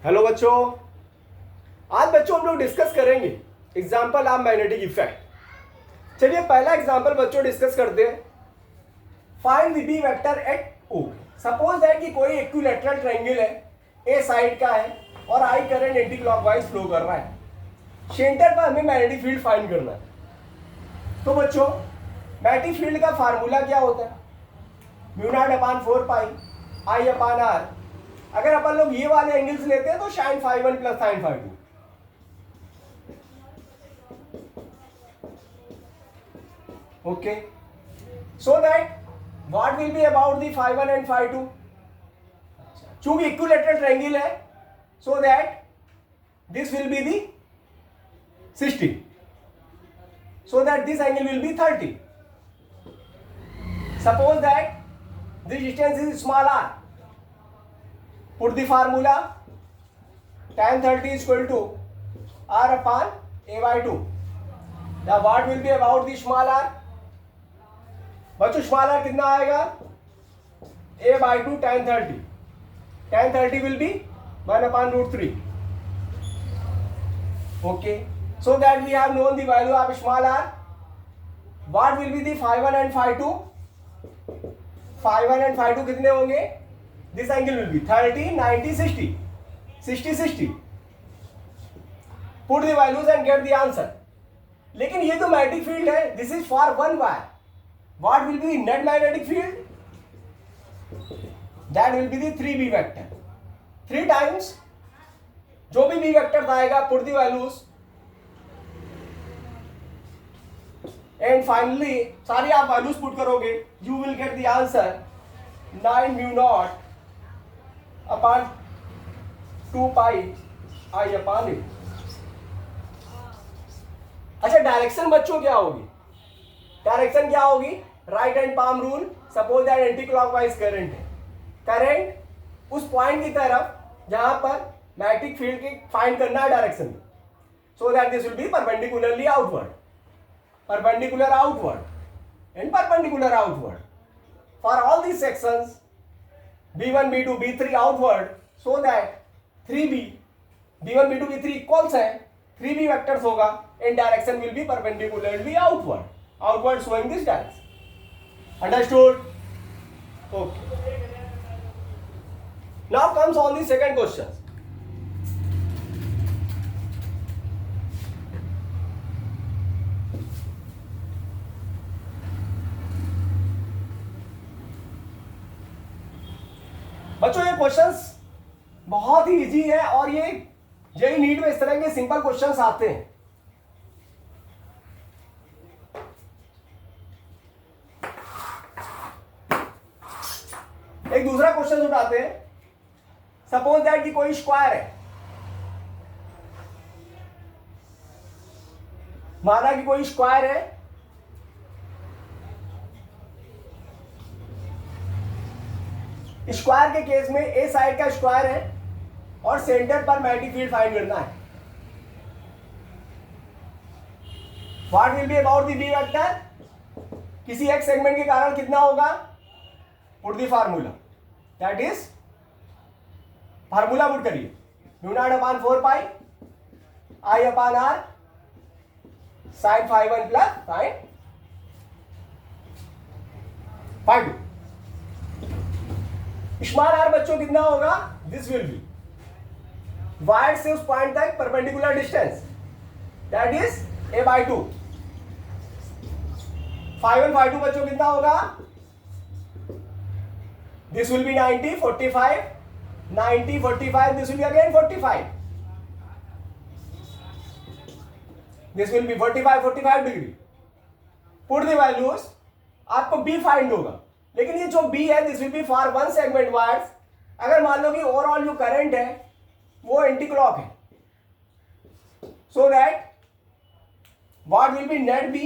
Hello बच्चों, आज बच्चों हम लोग डिस्कस करेंगे एग्जाम्पल ऑफ मैग्नेटिक इफेक्ट। चलिए पहला एग्जाम्पल बच्चों डिस्कस करते हैं। Find the B vector at O. Suppose that कि कोई इक्विलैटरल ट्रायंगल है, ए साइड का है और I current anti clockwise flow कर रहा है। सेंटर पर हमें मैग्नेटिक फील्ड फाइंड करना है। तो बच्चों मैग्नेटिक फील्ड का फार्मूला क्या होता है? Mu naught upon 4 pi I upon R. अगर अपन लोग ये वाले एंगल्स लेते हैं तो sine phi 1 plus sine phi 2। Okay, so that what will be about the phi 1 and phi 2। चूंकि इक्विलैटरल ट्रायंगल है, so that this will be the 60, so that this angle will be 30. Suppose that this distance is small r. Put the formula tan 30 is equal to r upon a by 2. Now what will be about the small r? बच्चों small r कितना आएगा? a by 2 tan 30. Tan 30 will be 1 upon root 3. Okay. So that we have known the value of small r. What will be the phi 1 and phi 2? Phi 1 and phi 2 कितने होंगे? This angle will be 30, 90, 60. 60, 60. Put the values and get the answer. लेकिन ये तो magnetic field है. This is for one wire. What will be the net magnetic field? That will be the 3b vector. 3 times जो भी b vector आएगा, put the values. And finally सारी आप values put करोगे, you will get the answer 9 mu naught upon 2 pi I upon a. अच्छा, direction बच्चों क्या होगी? डायरेक्शन क्या होगी? Right hand palm rule. Suppose that anticlockwise current है, करंट उस पॉइंट की तरफ जहां पर मैग्नेटिक फील्ड की फाइंड करना है direction, so that this will be perpendicularly outward, perpendicular outward and perpendicular outward for all these sections b1 b2 b3 outward, so that 3b b1 b2 b3 equals है 3b vectors होगा and direction will be perpendicularly outward showing this direction. Understood? Okay, now comes on the second question. बच्चों ये questions बहुत ही easy है और ये JEE NEET में इस तरह के सिंपल क्वेश्चंस आते हैं। एक दूसरा क्वेश्चन उठाते हैं। सपोज दैट कि कोई स्क्वायर है, माना कि कोई स्क्वायर है, स्क्वायर के केस में ए साइड का स्क्वायर है और सेंटर पर मैग्नेटिक फील्ड फाइंड करना है। What will be about the B vector? किसी एक सेगमेंट के कारण कितना होगा? Put the formula, that is formula put करिए, mu naught upon 4 pi I upon R sine phi 1 plus sine phi 2। Small R बच्चों कितना होगा? दिस विल बी वायर से उस पॉइंट तक perpendicular distance, that is a by 2। Phi 1 phi 2 बच्चों कितना होगा? This will be 90, 45, 90, 45, this will be again 45, this will be 45, 45 degree. Put the values, आपको बी फाइंड होगा, लेकिन ये जो B है this will be for one segment wires. अगर मान लो कि ओवरऑल जो करंट है वो एंटी क्लॉक है, so that what will B net B?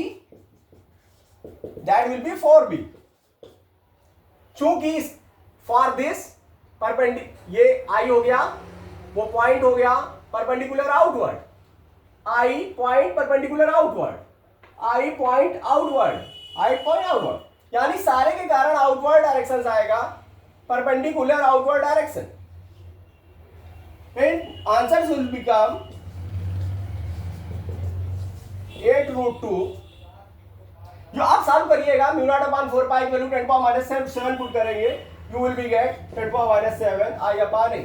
That will B 4B। चूंकि फॉर दिस ये I हो गया, वो पॉइंट हो गया perpendicular outward, I point perpendicular outward, I point outward, I point outward, यानी सारे के कारण आउटवर्ड डायरेक्शन आएगा, perpendicular outward direction. And answer will become 8√2। जो आप सॉल्व करिएगा mu naught upon 4 pi value 10 power minus 7 put करेंगे, you will be get 10 power minus 7 I upon a.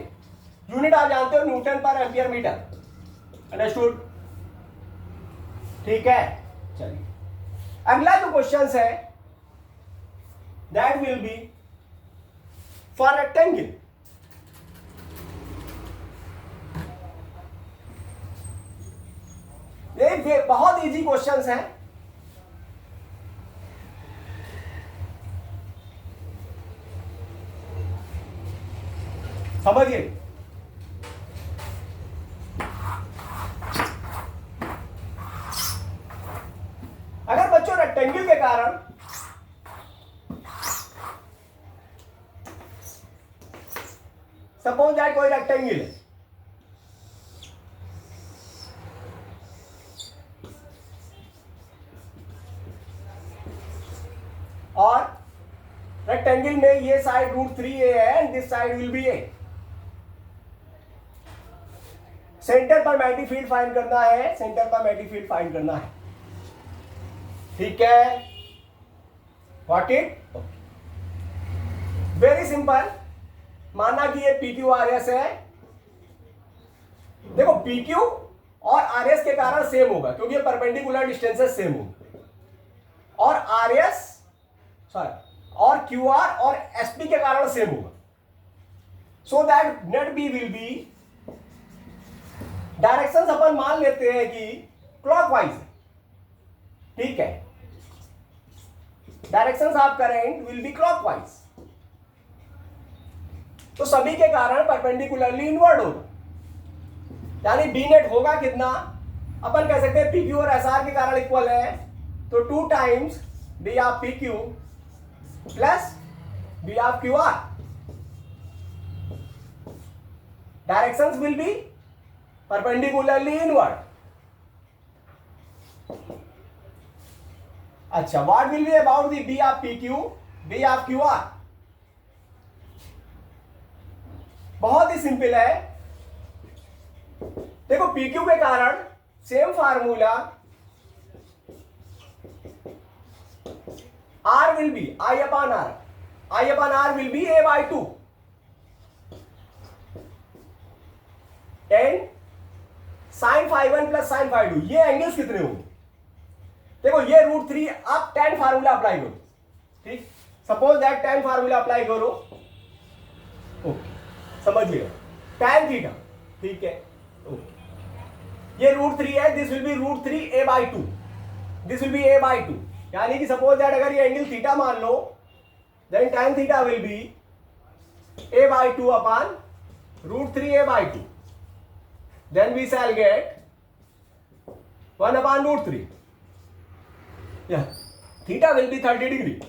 Unit आप जानते हो न्यूटन पर एम्पियर मीटर, अंडरस्टूड? ठीक है, चलिए अगला जो क्वेश्चन है that will be for rectangle. ये बहुत इजी क्वेश्चंस हैं। समझिए, अगर बच्चों रेक्टेंगल के कारण सपोज दैट कोई रेक्टेंगल है, और रेक्टेंगल में ये साइड √3a है and this side will be a। Centre पर मैग्नेटिक फील्ड फाइंड करना है, सेंटर पर मैग्नेटिक फील्ड फाइंड करना है, ठीक है? What it? Very simple. माना कि ये PQRS है। देखो PQ और RS के कारण सेम होगा क्योंकि ये परपेंडिकुलर डिस्टेंसेस सेम होंगे, और RS और QR और SP के कारण सेम होगा। So that net B will be, directions अपन मान लेते हैं कि क्लॉकवाइज है, ठीक है? Directions of current will be clockwise, तो सभी के कारण परपेंडिकुलरली इनवर्ड होगा, यानी बी नेट होगा कितना? अपन कह सकते हैं PQ और SR के कारण इक्वल है, तो 2 times B of PQ plus B of QR। Directions will be perpendicularly inward. अच्छा, what will be about the B of PQ, B of QR? बहुत ही सिंपल है। देखो PQ के कारण same formula, R will be I upon R, I upon R will be A/2, and sin phi1 plus sin phi2, ये angles कितने होंगे? देखो ये √3, आप tan फार्मूला अप्लाई करो, ठीक? Suppose that tan formula apply करो, ओके, समझिएगा, tan थीटा, ठीक है, ओके, ये √3 है, this will B √3 A/2, this will be A/2, यानी कि सपोज दैट अगर ये एंगल थीटा मान लो, then tan theta will be A/2 upon √3 A/2, then we shall get 1 upon √3, yeah, theta will be 30 degree,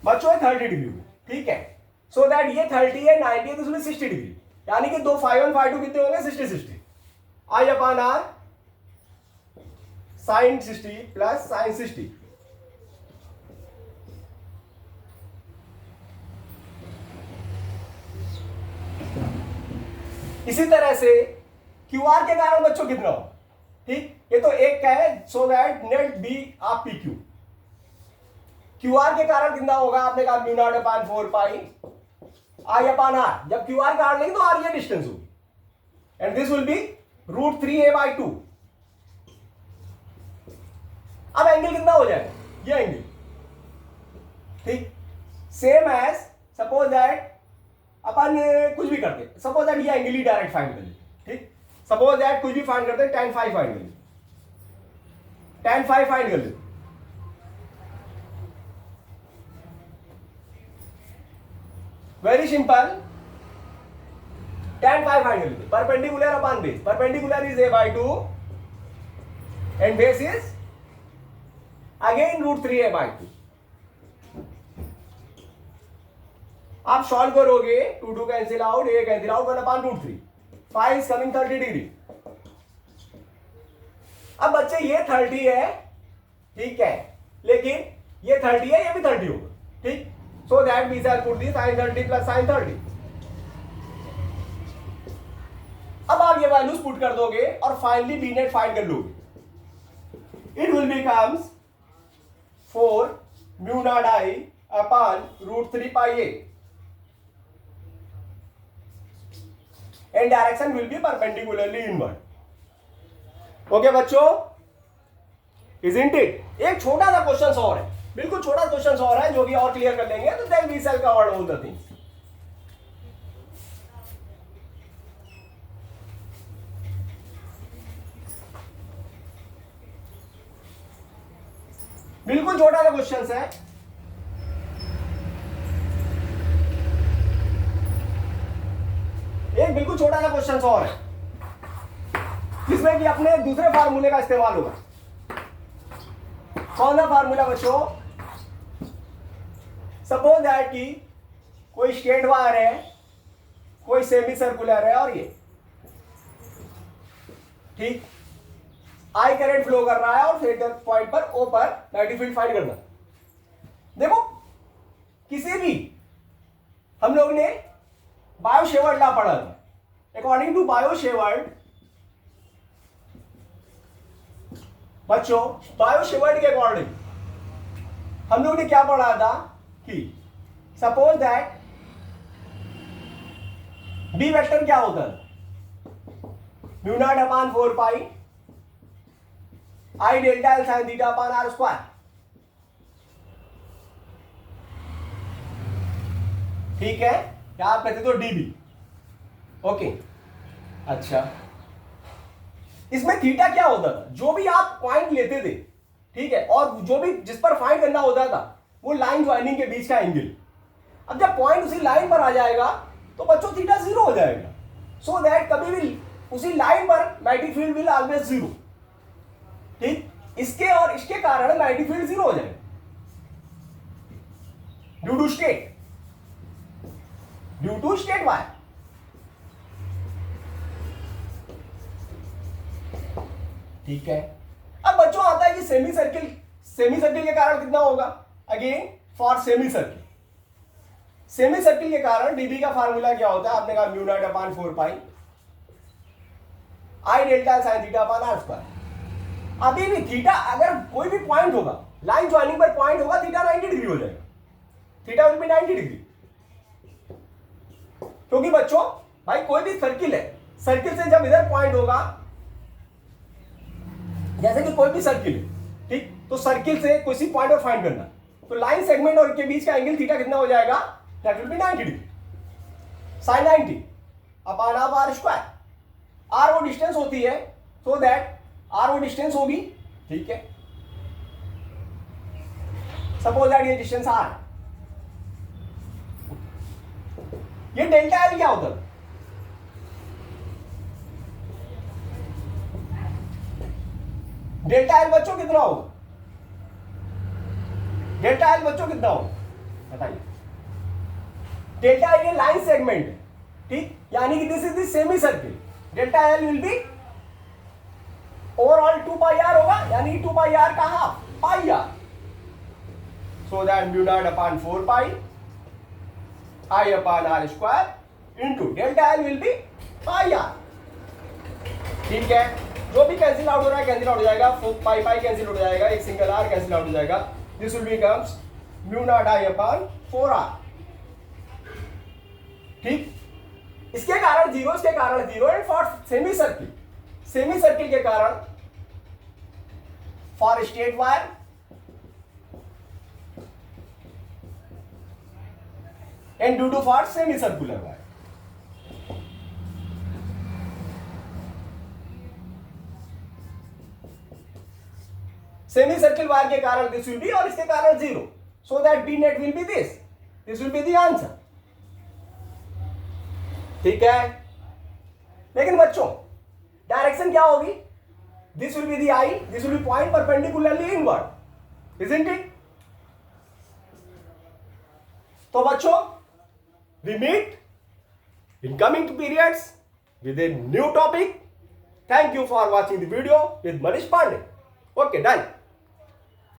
बच्चों 30 degree, ठीक है? So that ये 30 है, 90 है, तो उसमें 60 डिग्री, यानी कि 2 phi1 phi2 कितने होंगे? 60 I upon R sin 60 plus sin 60, इसी तरह से QR के कारण बच्चों कितना हो? ठीक, ये तो एक का है, so that net B of PQ, QR के कारण कितना होगा? आपने कहा mu naught upon 4 pi I upon R। जब QR कारण लेंगे तो R ये डिस्टेंस होगी, and this will B √3 A/2। अब एंगल कितना हो जाएगा? ये एंगल, ठीक, सेम एज सपोज दैट अपन कुछ भी करते, सपोज दैट ये एंगल ही डायरेक्ट फाइंड कर लेते, ठीक? सपोज दैट कुछ भी फाइंड करते हैं, tan phi फाइंड कर लेते, tan phi फाइंड कर लेते, very simple, tan phi find कर लेते, perpendicular upon base, perpendicular is A/2 and base is again √3 A/2। आप सॉल्व करोगे, 2 2 cancel out, A cancel out, 1 upon √3, phi is coming 30 degree. अब बच्चे ये 30 है, ठीक है, लेकिन ये 30 है, ये भी 30 होगा, ठीक? so that we shall put the sin 30 plus sin 30. अब आप ये वैल्यूज पुट कर दोगे और फाइनली बी नेट फाइंड कर लोगे. It will becomes 4 mu naught I upon root 3 pi a and direction will be perpendicularly inward. Okay बच्चों, isn't it? एक छोटा सा क्वेश्चन और है, बिल्कुल छोटा क्वेश्चन और है जो कि और क्लियर कर देंगे, तो then we shall cover all the things. बिल्कुल छोटा सा क्वेश्चन है. एक बिल्कुल छोटा सा क्वेश्चन और है जिसमें कि अपने दूसरे फार्मूले का इस्तेमाल होगा. कौन सा फार्मूला बच्चों? सपोज दैट कि कोई स्ट्रेट वायर है, कोई सेमी सर्कुलर है और ये ठीक आई करंट फ्लो कर रहा है और सेंटर पॉइंट पर ओ पर मैग्नेटिक फील्ड फाइंड करना. देखो किसी भी हम लोग ने बायो शेवर्ड लॉ पढ़ा था. अकॉर्डिंग टू बायो शेवर्ड बच्चों, बायो शेवर्ड के अकॉर्डिंग हम लोग ने क्या पढ़ा था कि सपोज दैट बी वेक्टर क्या होता है? Mu naught upon 4 pi I delta L sine theta upon R square. ठीक है, क्या आप कहते तो डीबी. ओके, अच्छा इसमें थीटा क्या होता था? जो भी आप पॉइंट लेते थे, ठीक है, और जो भी जिस पर फाइंड करना होता था वो लाइन ज्वाइनिंग के बीच का एंगल. अब जब पॉइंट उसी लाइन पर आ जाएगा तो बच्चों थीटा 0 हो जाएगा. सो दैट कभी भी उसी लाइन पर मैग्नेटिक फील्ड विल ऑलवेज 0. ठीक, इसके और इसके कारण मैग्नेटिक फील्ड 0 हो जाएगा ड्यू टू स्टेट वायर. ठीक है, अब बच्चों आता है कि सेमी सर्किल के कारण कितना होगा? अगेन फॉर सेमी सर्किल के कारण डीबी का फार्मूला क्या होता है? आपने कहा mu naught upon 4 pi I delta sine theta upon R square. अभी भी थीटा अगर कोई भी पॉइंट होगा, लाइन ज्वाइनिंग पर पॉइंट होगा, थीटा 90 डिग्री हो जाएगा. Theta will be 90 degree. क्योंकि बच्चों भाई कोई भी सर्किल है, सर्किल से जब इधर पॉइंट होगा, जैसे कि कोई भी सर्किल है, ठीक, तो सर्किल से किसी पॉइंट पर फाइंड करना, तो लाइन सेगमेंट और के बीच का एंगल थीटा कितना हो जाएगा? That will be 90 degree. Sine 90 upon half R square. R वो डिस्टेंस होती है, सो दैट आर वो डिस्टेंस होगी. ठीक है, सपोज दैट ये डिस्टेंस आर. ये डेल्टा एल क्या होता है? डेल्टा एल बच्चों कितना होगा? डेल्टा एल बच्चों कितना होगा बताइए? डेल्टा एल ये लाइन सेगमेंट है, ठीक, यानी कि this is the semi circle. Delta L will be overall 2 pi R होगा, यानी 2 पाई आर का half pi R. So that mu naught upon 4 pi I upon R square into delta L will be pi R. ठीक है, जो भी cancel out हो रहा है कैंसिल आउट हो जाएगा. पाई पाई कैंसिल हो जाएगा, एक सिंगल आर कैंसिल आउट हो जाएगा. This will becomes mu naught I upon 4 R. ठीक, इसके कारण 0, इसके कारण 0. एंड फॉर सेमी सर्किल के कारण for straight wire and due to for semi circular wire. Semi circle wire के कारण दिस विल बी और इसके कारण 0. So that B net will be this will be the answer. ठीक है, लेकिन बच्चों डायरेक्शन क्या होगी? This will be the I, this will be point perpendicularly inward, isn't it? तो बच्चों we meet in coming periods with a new topic. Thank you for watching the video with Manish Pandey. Okay, done.